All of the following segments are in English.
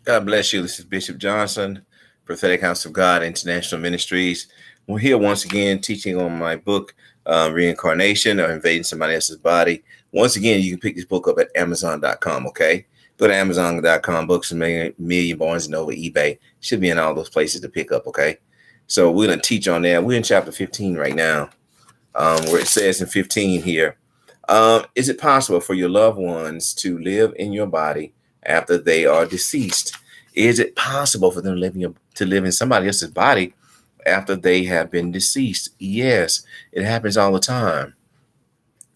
God bless you. This is Bishop Johnson, Prophetic House of God International Ministries. We're here once again teaching on my book, Reincarnation or Invading Somebody Else's Body. Once again, you can pick this book up at Amazon.com, okay? Go to Amazon.com, Books a Million, Barnes & Noble, eBay. Should be in all those places to pick up, okay? So we're going to teach on that. We're in chapter 15 right now, where it says in 15 here, is it possible for your loved ones to live in your body after they are deceased? Is it possible for them to live in somebody else's body after they have been deceased? Yes, it happens all the time.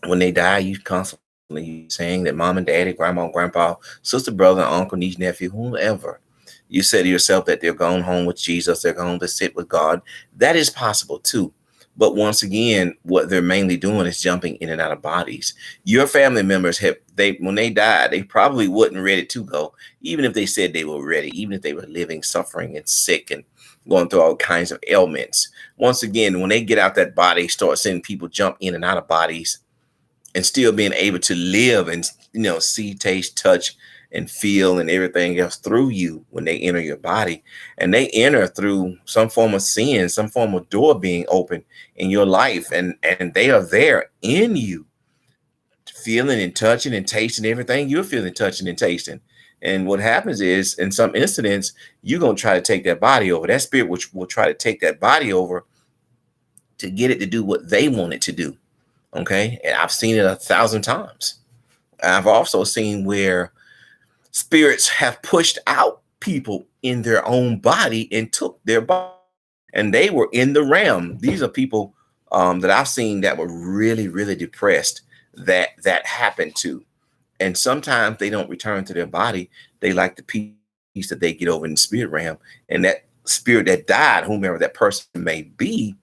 When they die, you constantly saying that mom and daddy, grandma, grandpa, sister, brother, uncle, niece, nephew, whoever, you say to yourself that they're going home with Jesus, they're going to sit with God. That is possible too. But once again, what they're mainly doing is jumping in and out of bodies. Your family members when they died, they probably wasn't ready to go, even if they said they were ready, even if they were living, suffering, and sick and going through all kinds of ailments. Once again, when they get out that body, start seeing people jump in and out of bodies and still being able to live and see, taste, touch, and feel and everything else through you when they enter your body. And they enter through some form of sin, some form of door being open in your life, and they are there in you, feeling and touching and tasting everything you're feeling, touching and tasting. And what happens is, in some incidents, you're going to try to take that body over. That spirit will try to take that body over to get it to do what they want it to do. Okay. And I've seen it 1,000 times. I've also seen where spirits have pushed out people in their own body and took their body, and they were in the realm. These are people that I've seen that were really, really depressed that happened to. And sometimes they don't return to their body. They like the peace that they get over in the spirit realm. And that spirit that died, whomever that person may be,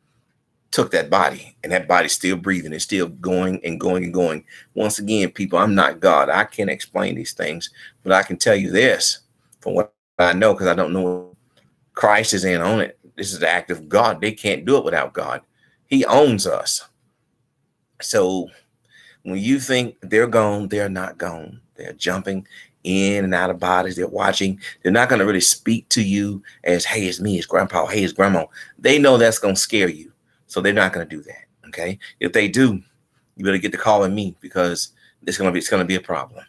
took that body, and that body's still breathing. It's still going and going and going. Once again, people, I'm not God. I can't explain these things, but I can tell you this from what I know, because I don't know Christ is in on it. This is the act of God. They can't do it without God. He owns us. So when you think they're gone, they're not gone. They're jumping in and out of bodies. They're watching. They're not going to really speak to you as, hey, it's me, it's grandpa, hey, it's grandma. They know that's going to scare you. So they're not going to do that. Okay. If they do, you better get to calling me, because it's going to be a problem.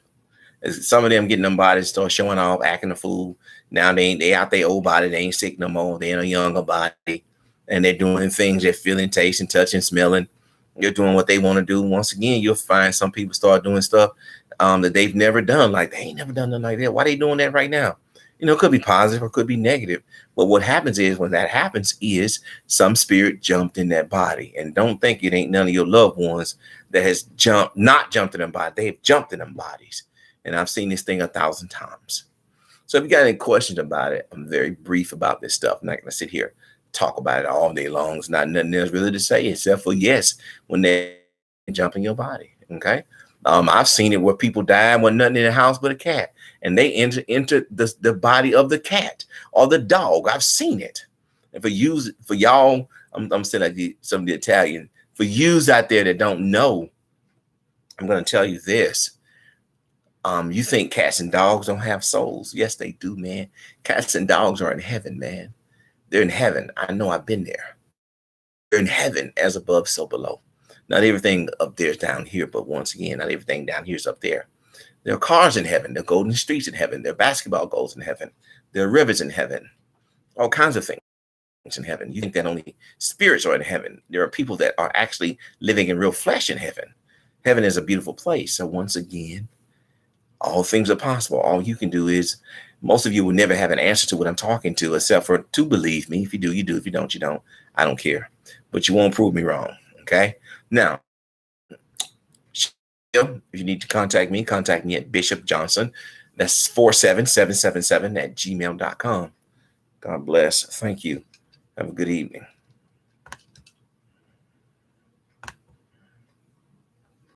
As some of them getting them bodies, start showing off, acting a fool. Now they out their old body. They ain't sick no more. They're in a younger body, and they're doing things. They're feeling, tasting, touching, smelling. They're doing what they want to do. Once again, you'll find some people start doing stuff that they've never done. Like, they ain't never done nothing like that. Why they doing that right now? It could be positive or could be negative. But what happens is, when that happens, is some spirit jumped in that body. And don't think it ain't none of your loved ones that has not jumped in them body. They have jumped in them bodies. And I've seen this thing 1,000 times. So if you got any questions about it, I'm very brief about this stuff. I'm not going to sit here talk about it all day long. It's not nothing else really to say, except for, yes, when they jump in your body. Okay. I've seen it where people die and wasn't nothing in the house but a cat, and they enter the body of the cat or the dog. I've seen it. And for y'all, I'm saying, like some of the Italian, for yous out there that don't know, I'm going to tell you this. You think cats and dogs don't have souls? Yes, they do, man. Cats and dogs are in heaven, man. They're in heaven. I know, I've been there. They're in heaven, as above, so below. Not everything up there is down here, but once again, not everything down here is up there. There are cars in heaven. There are golden streets in heaven. There are basketball goals in heaven. There are rivers in heaven. All kinds of things in heaven. You think that only spirits are in heaven. There are people that are actually living in real flesh in heaven. Heaven is a beautiful place. So once again, all things are possible. All you can do is, most of you will never have an answer to what I'm talking to, except for to believe me. If you do, you do. If you don't, you don't. I don't care. But you won't prove me wrong. Okay? Now, if you need to contact me at Bishop Johnson. That's 47777 at gmail.com. God bless. Thank you. Have a good evening.